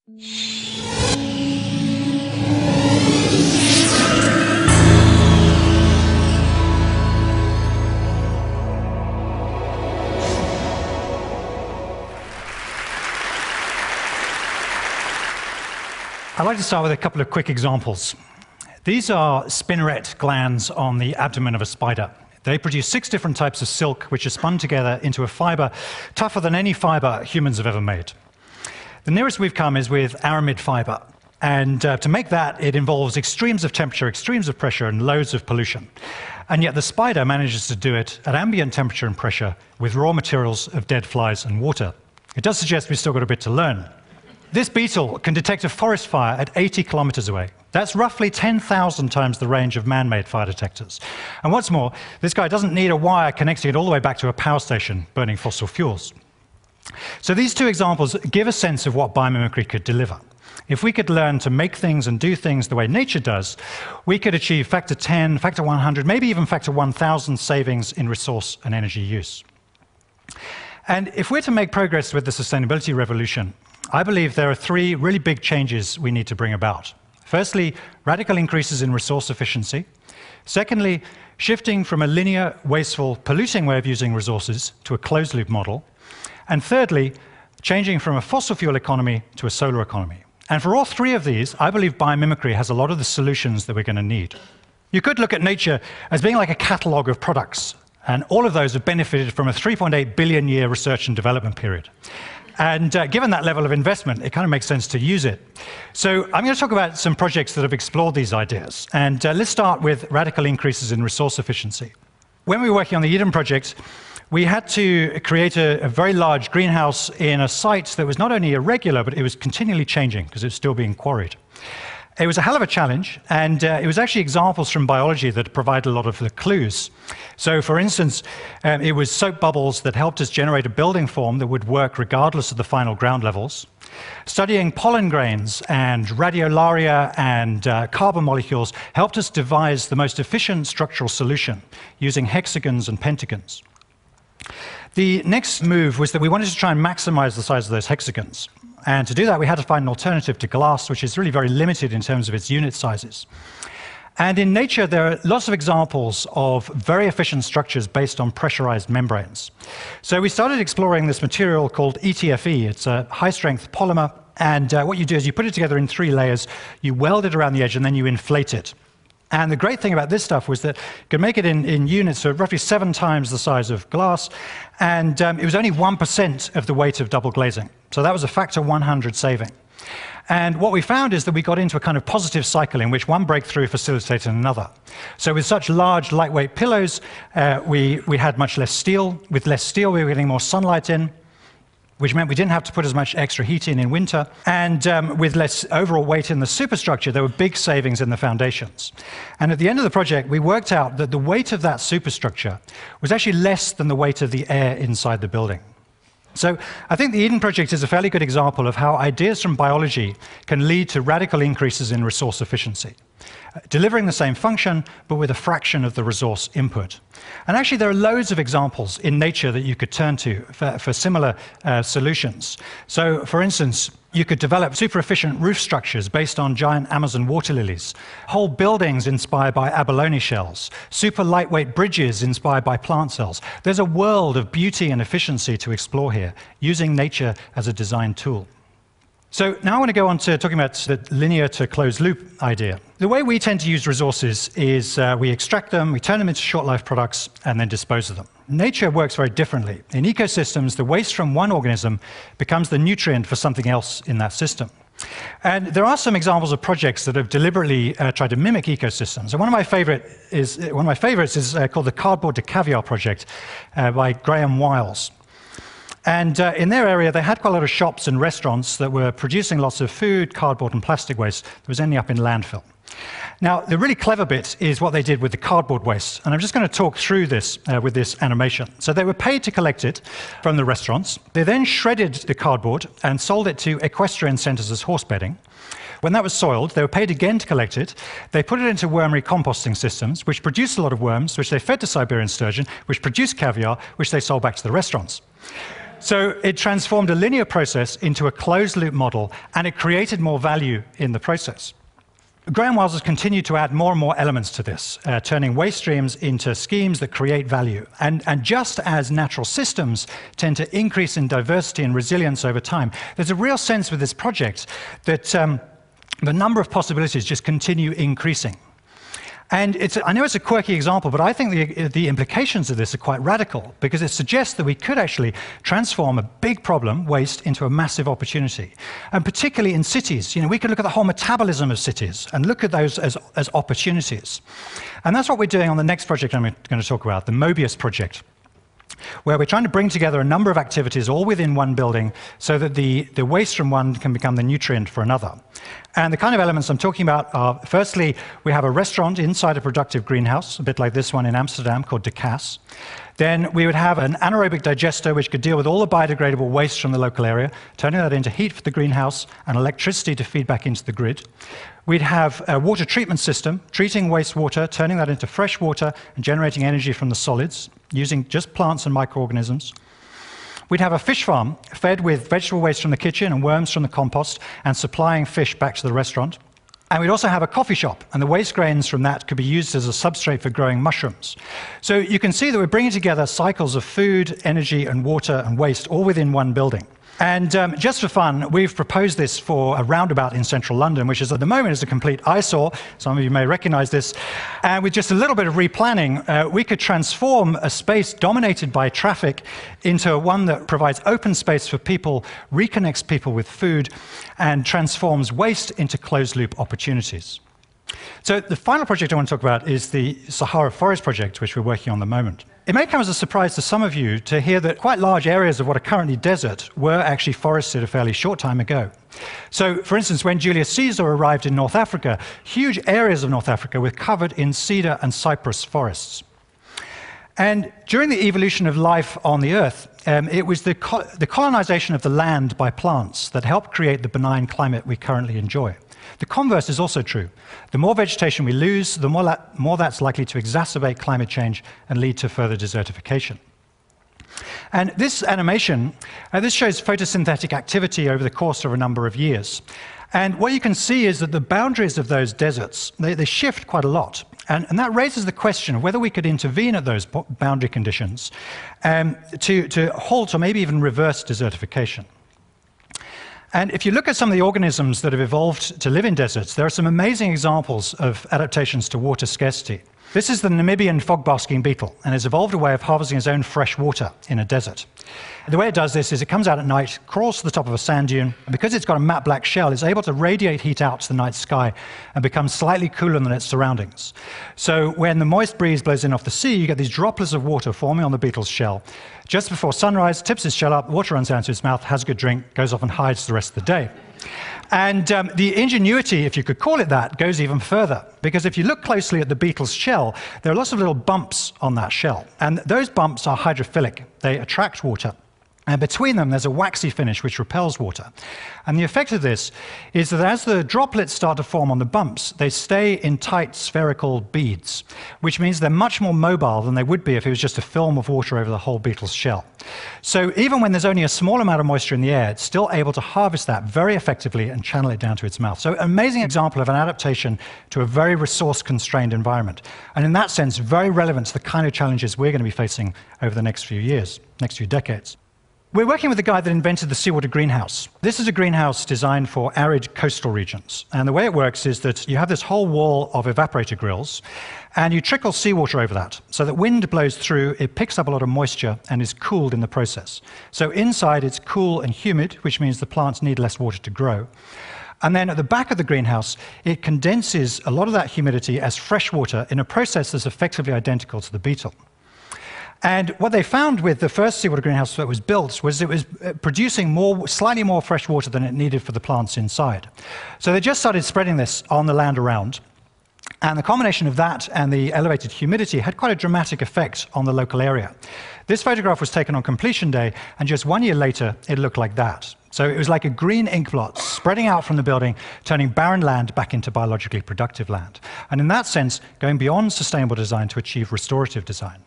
I'd like to start with a couple of quick examples. These are spinneret glands on the abdomen of a spider. They produce 6 different types of silk, which are spun together into a fiber tougher than any fiber humans have ever made. The nearest we've come is with aramid fiber. And to make that, it involves extremes of temperature, extremes of pressure, and loads of pollution. And yet the spider manages to do it at ambient temperature and pressure with raw materials of dead flies and water. It does suggest we've still got a bit to learn. This beetle can detect a forest fire at 80 kilometers away. That's roughly 10,000 times the range of man-made fire detectors. And what's more, this guy doesn't need a wire connecting it all the way back to a power station burning fossil fuels. So these two examples give a sense of what biomimicry could deliver. If we could learn to make things and do things the way nature does, we could achieve factor 10, factor 100, maybe even factor 1,000 savings in resource and energy use. And if we're to make progress with the sustainability revolution, I believe there are 3 really big changes we need to bring about. Firstly, radical increases in resource efficiency. Secondly, shifting from a linear, wasteful, polluting way of using resources to a closed-loop model. And thirdly, changing from a fossil fuel economy to a solar economy. And for all 3 of these, I believe biomimicry has a lot of the solutions that we're going to need. You could look at nature as being like a catalogue of products, and all of those have benefited from a 3.8 billion year research and development period. And given that level of investment, it kind of makes sense to use it. So I'm going to talk about some projects that have explored these ideas. And let's start with radical increases in resource efficiency. When we were working on the Eden project, we had to create a very large greenhouse in a site that was not only irregular, but it was continually changing because it was still being quarried. It was a hell of a challenge, and it was actually examples from biology that provide a lot of the clues. So, for instance, it was soap bubbles that helped us generate a building form that would work regardless of the final ground levels. Studying pollen grains and radiolaria and carbon molecules helped us devise the most efficient structural solution using hexagons and pentagons. The next move was that we wanted to try and maximize the size of those hexagons. And to do that, we had to find an alternative to glass, which is really very limited in terms of its unit sizes. And in nature, there are lots of examples of very efficient structures based on pressurized membranes. So we started exploring this material called ETFE. It's a high-strength polymer. And what you do is you put it together in 3 layers, you weld it around the edge, and then you inflate it. And the great thing about this stuff was that you could make it in units, so roughly 7 times the size of glass, and it was only 1% of the weight of double glazing. So that was a factor 100 saving. And what we found is that we got into a kind of positive cycle in which one breakthrough facilitated another. So with such large, lightweight pillows, we had much less steel. With less steel, we were getting more sunlight in, which meant we didn't have to put as much extra heat in winter. And with less overall weight in the superstructure, there were big savings in the foundations. And at the end of the project, we worked out that the weight of that superstructure was actually less than the weight of the air inside the building. So I think the Eden project is a fairly good example of how ideas from biology can lead to radical increases in resource efficiency, delivering the same function, but with a fraction of the resource input. And actually, there are loads of examples in nature that you could turn to for similar solutions. So, for instance, you could develop super efficient roof structures based on giant Amazon water lilies, whole buildings inspired by abalone shells, super lightweight bridges inspired by plant cells. There's a world of beauty and efficiency to explore here, using nature as a design tool. So now I want to go on to talking about the linear to closed loop idea. The way we tend to use resources is we extract them, we turn them into short-life products, and then dispose of them. Nature works very differently. In ecosystems, the waste from one organism becomes the nutrient for something else in that system. And there are some examples of projects that have deliberately tried to mimic ecosystems. And one of my favorites is called the Cardboard to Caviar project by Graham Wiles. And in their area, they had quite a lot of shops and restaurants that were producing lots of food, cardboard, and plastic waste that was ending up in landfill. Now, the really clever bit is what they did with the cardboard waste. And I'm just going to talk through this with this animation. So they were paid to collect it from the restaurants. They then shredded the cardboard and sold it to equestrian centres as horse bedding. When that was soiled, they were paid again to collect it. They put it into worm recomposting systems, which produced a lot of worms, which they fed to Siberian sturgeon, which produced caviar, which they sold back to the restaurants. So it transformed a linear process into a closed-loop model, and it created more value in the process. Graham Wiles has continued to add more and more elements to this, turning waste streams into schemes that create value. And just as natural systems tend to increase in diversity and resilience over time, there's a real sense with this project that the number of possibilities just continue increasing. And I know it's a quirky example, but I think the implications of this are quite radical, because it suggests that we could actually transform a big problem, waste, into a massive opportunity. And particularly in cities, we could look at the whole metabolism of cities and look at those as opportunities. And that's what we're doing on the next project I'm going to talk about, the Mobius project, where we're trying to bring together a number of activities all within one building so that the waste from one can become the nutrient for another. And the kind of elements I'm talking about are, firstly, we have a restaurant inside a productive greenhouse, a bit like this one in Amsterdam called De Cas. Then we would have an anaerobic digester which could deal with all the biodegradable waste from the local area, turning that into heat for the greenhouse and electricity to feed back into the grid. We'd have a water treatment system, treating wastewater, turning that into fresh water and generating energy from the solids, using just plants and microorganisms. We'd have a fish farm fed with vegetable waste from the kitchen and worms from the compost and supplying fish back to the restaurant. And we'd also have a coffee shop, and the waste grains from that could be used as a substrate for growing mushrooms. So you can see that we're bringing together cycles of food, energy, and water and waste all within one building. And just for fun, we've proposed this for a roundabout in central London, which is at the moment is a complete eyesore. Some of you may recognize this. And with just a little bit of replanning, we could transform a space dominated by traffic into one that provides open space for people, reconnects people with food, and transforms waste into closed-loop opportunities. So the final project I want to talk about is the Sahara Forest project, which we're working on at the moment. It may come as a surprise to some of you to hear that quite large areas of what are currently desert were actually forested a fairly short time ago. So, for instance, when Julius Caesar arrived in North Africa, huge areas of North Africa were covered in cedar and cypress forests. And during the evolution of life on the Earth, it was the colonization of the land by plants that helped create the benign climate we currently enjoy. The converse is also true. The more vegetation we lose, the more that's likely to exacerbate climate change and lead to further desertification. And this animation, this shows photosynthetic activity over the course of a number of years. And what you can see is that the boundaries of those deserts, they shift quite a lot. And that raises the question of whether we could intervene at those boundary conditions to halt or maybe even reverse desertification. And if you look at some of the organisms that have evolved to live in deserts, there are some amazing examples of adaptations to water scarcity. This is the Namibian fog-basking beetle, and it's evolved a way of harvesting its own fresh water in a desert. The way it does this is it comes out at night, crawls to the top of a sand dune, and because it's got a matte black shell, it's able to radiate heat out to the night sky and become slightly cooler than its surroundings. So when the moist breeze blows in off the sea, you get these droplets of water forming on the beetle's shell. Just before sunrise, tips its shell up, water runs down to its mouth, has a good drink, goes off and hides the rest of the day. And the ingenuity, if you could call it that, goes even further. Because if you look closely at the beetle's shell, there are lots of little bumps on that shell. And those bumps are hydrophilic. They attract water. And between them, there's a waxy finish which repels water. And the effect of this is that as the droplets start to form on the bumps, they stay in tight spherical beads, which means they're much more mobile than they would be if it was just a film of water over the whole beetle's shell. So even when there's only a small amount of moisture in the air, it's still able to harvest that very effectively and channel it down to its mouth. So an amazing example of an adaptation to a very resource-constrained environment. And in that sense, very relevant to the kind of challenges we're going to be facing over the next few years, next few decades. We're working with the guy that invented the seawater greenhouse. This is a greenhouse designed for arid coastal regions. And the way it works is that you have this whole wall of evaporator grills, and you trickle seawater over that. So that wind blows through, it picks up a lot of moisture, and is cooled in the process. So inside, it's cool and humid, which means the plants need less water to grow. And then at the back of the greenhouse, it condenses a lot of that humidity as fresh water in a process that's effectively identical to the beetle. And what they found with the first seawater greenhouse that was built was it was producing slightly more fresh water than it needed for the plants inside. So they just started spreading this on the land around. And the combination of that and the elevated humidity had quite a dramatic effect on the local area. This photograph was taken on completion day, and just 1 year later, it looked like that. So it was like a green ink blot spreading out from the building, turning barren land back into biologically productive land. And in that sense, going beyond sustainable design to achieve restorative design.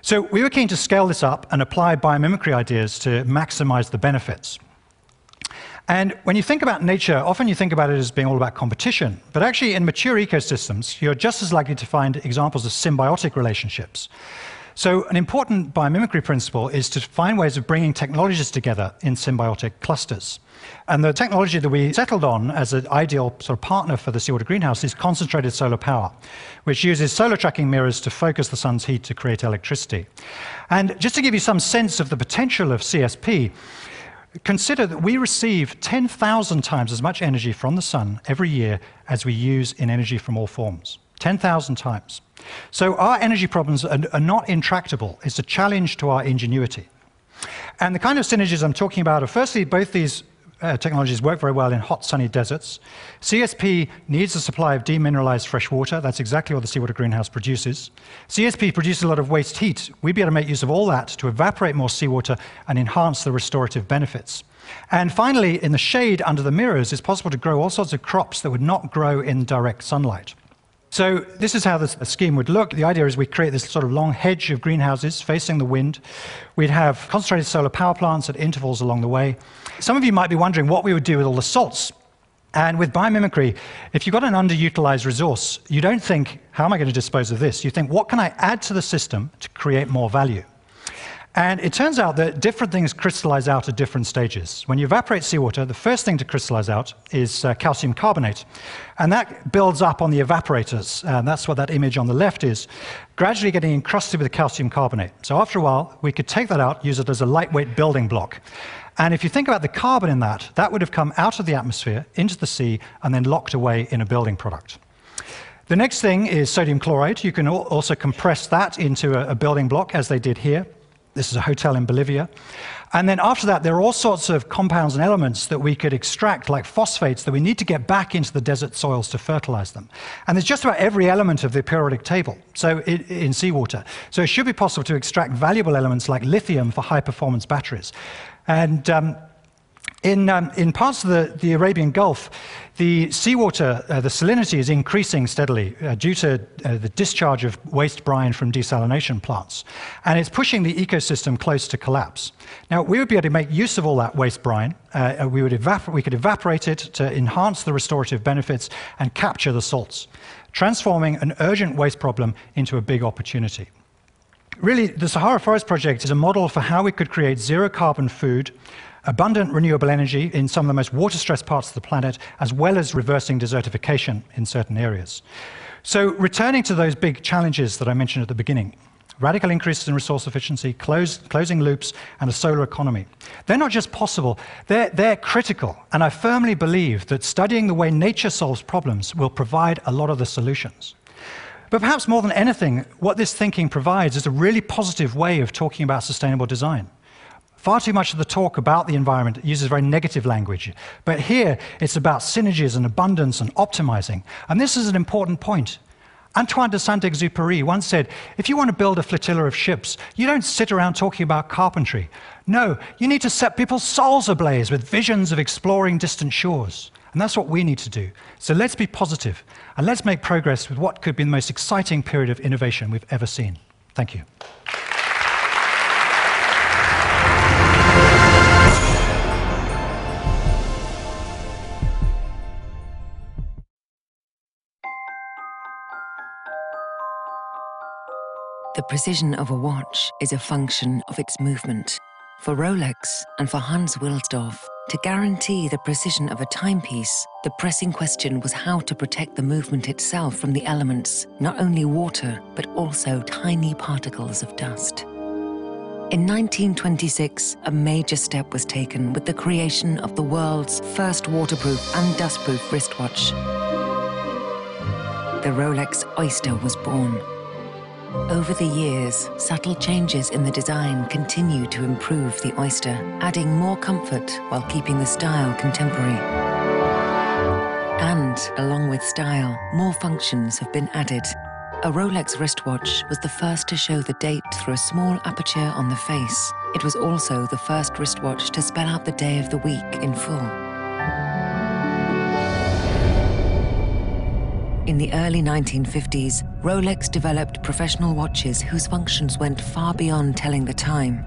So we were keen to scale this up and apply biomimicry ideas to maximize the benefits. And when you think about nature, often you think about it as being all about competition. But actually, in mature ecosystems, you're just as likely to find examples of symbiotic relationships. So an important biomimicry principle is to find ways of bringing technologies together in symbiotic clusters. And the technology that we settled on as an ideal sort of partner for the seawater greenhouse is concentrated solar power, which uses solar tracking mirrors to focus the sun's heat to create electricity. And just to give you some sense of the potential of CSP, consider that we receive 10,000 times as much energy from the sun every year as we use in energy from all forms. 10,000 times. So our energy problems are not intractable. It's a challenge to our ingenuity. And the kind of synergies I'm talking about are, firstly, both these technologies work very well in hot, sunny deserts. CSP needs a supply of demineralized fresh water. That's exactly what the seawater greenhouse produces. CSP produces a lot of waste heat. We'd be able to make use of all that to evaporate more seawater and enhance the restorative benefits. And finally, in the shade under the mirrors, it's possible to grow all sorts of crops that would not grow in direct sunlight. So this is how the scheme would look. The idea is we create this sort of long hedge of greenhouses facing the wind. We'd have concentrated solar power plants at intervals along the way. Some of you might be wondering what we would do with all the salts. And with biomimicry, if you've got an underutilized resource, you don't think, how am I going to dispose of this? You think, what can I add to the system to create more value? And it turns out that different things crystallize out at different stages. When you evaporate seawater, the first thing to crystallize out is calcium carbonate. And that builds up on the evaporators. And that's what that image on the left is, gradually getting encrusted with the calcium carbonate. So after a while, we could take that out, use it as a lightweight building block. And if you think about the carbon in that, that would have come out of the atmosphere, into the sea, and then locked away in a building product. The next thing is sodium chloride. You can also compress that into a building block, as they did here. This is a hotel in Bolivia. And then after that, there are all sorts of compounds and elements that we could extract, like phosphates, that we need to get back into the desert soils to fertilize them. And there's just about every element of the periodic table in seawater. So it should be possible to extract valuable elements like lithium for high-performance batteries. And in parts of the Arabian Gulf, the seawater, the salinity is increasing steadily due to the discharge of waste brine from desalination plants. And it's pushing the ecosystem close to collapse. Now, we would be able to make use of all that waste brine. We could evaporate it to enhance the restorative benefits and capture the salts, transforming an urgent waste problem into a big opportunity. Really, the Sahara Forest Project is a model for how we could create zero-carbon food, abundant renewable energy in some of the most water-stressed parts of the planet, as well as reversing desertification in certain areas. So returning to those big challenges that I mentioned at the beginning, radical increases in resource efficiency, closing loops, and a solar economy. They're not just possible, they're critical. And I firmly believe that studying the way nature solves problems will provide a lot of the solutions. But perhaps more than anything, what this thinking provides is a really positive way of talking about sustainable design. Far too much of the talk about the environment uses very negative language. But here, it's about synergies and abundance and optimizing. And this is an important point. Antoine de Saint-Exupéry once said, if you want to build a flotilla of ships, you don't sit around talking about carpentry. No, you need to set people's souls ablaze with visions of exploring distant shores. And that's what we need to do. So let's be positive, and let's make progress with what could be the most exciting period of innovation we've ever seen. Thank you. The precision of a watch is a function of its movement. For Rolex and for Hans Wilsdorf, to guarantee the precision of a timepiece, the pressing question was how to protect the movement itself from the elements, not only water, but also tiny particles of dust. In 1926, a major step was taken with the creation of the world's first waterproof and dustproof wristwatch. The Rolex Oyster was born. Over the years, subtle changes in the design continue to improve the Oyster, adding more comfort while keeping the style contemporary. And, along with style, more functions have been added. A Rolex wristwatch was the first to show the date through a small aperture on the face. It was also the first wristwatch to spell out the day of the week in full. In In the early 1950s, Rolex developed professional watches whose functions went far beyond telling the time.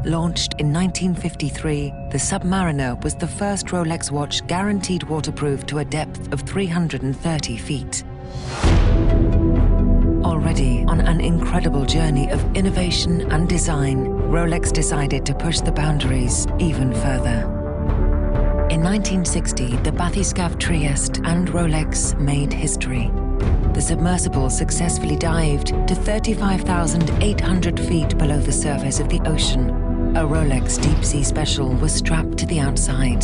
Launched in 1953, the Submariner was the first Rolex watch guaranteed waterproof to a depth of 330 feet. Already on an incredible journey of innovation and design, Rolex decided to push the boundaries even further. In 1960, the bathyscaphe Trieste and Rolex made history. The submersible successfully dived to 35,800 feet below the surface of the ocean. A Rolex Deep Sea Special was strapped to the outside.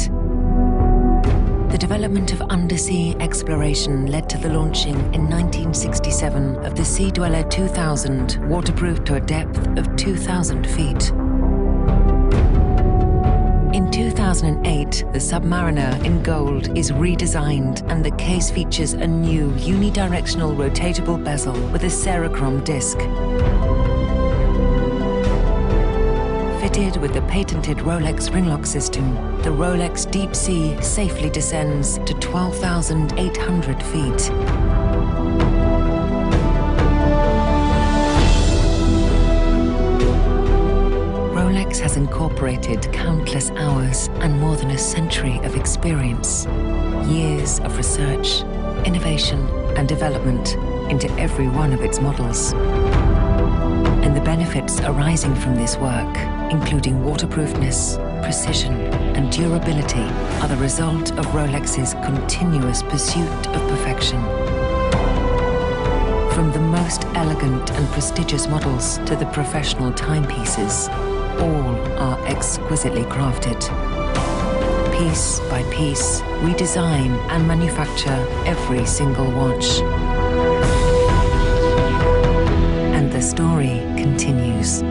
The development of undersea exploration led to the launching in 1967 of the Sea Dweller 2000, waterproof to a depth of 2,000 feet. In 2008, the Submariner in gold is redesigned, and the case features a new unidirectional rotatable bezel with a Cerachrom disc. Fitted with the patented Rolex ringlock system, the Rolex Deep Sea safely descends to 12,800 feet. Rolex has incorporated countless hours and more than a century of experience, years of research, innovation, and development into every one of its models. And the benefits arising from this work, including waterproofness, precision, and durability, are the result of Rolex's continuous pursuit of perfection. From the most elegant and prestigious models to the professional timepieces, all are exquisitely crafted. Piece by piece, we design and manufacture every single watch. And the story continues.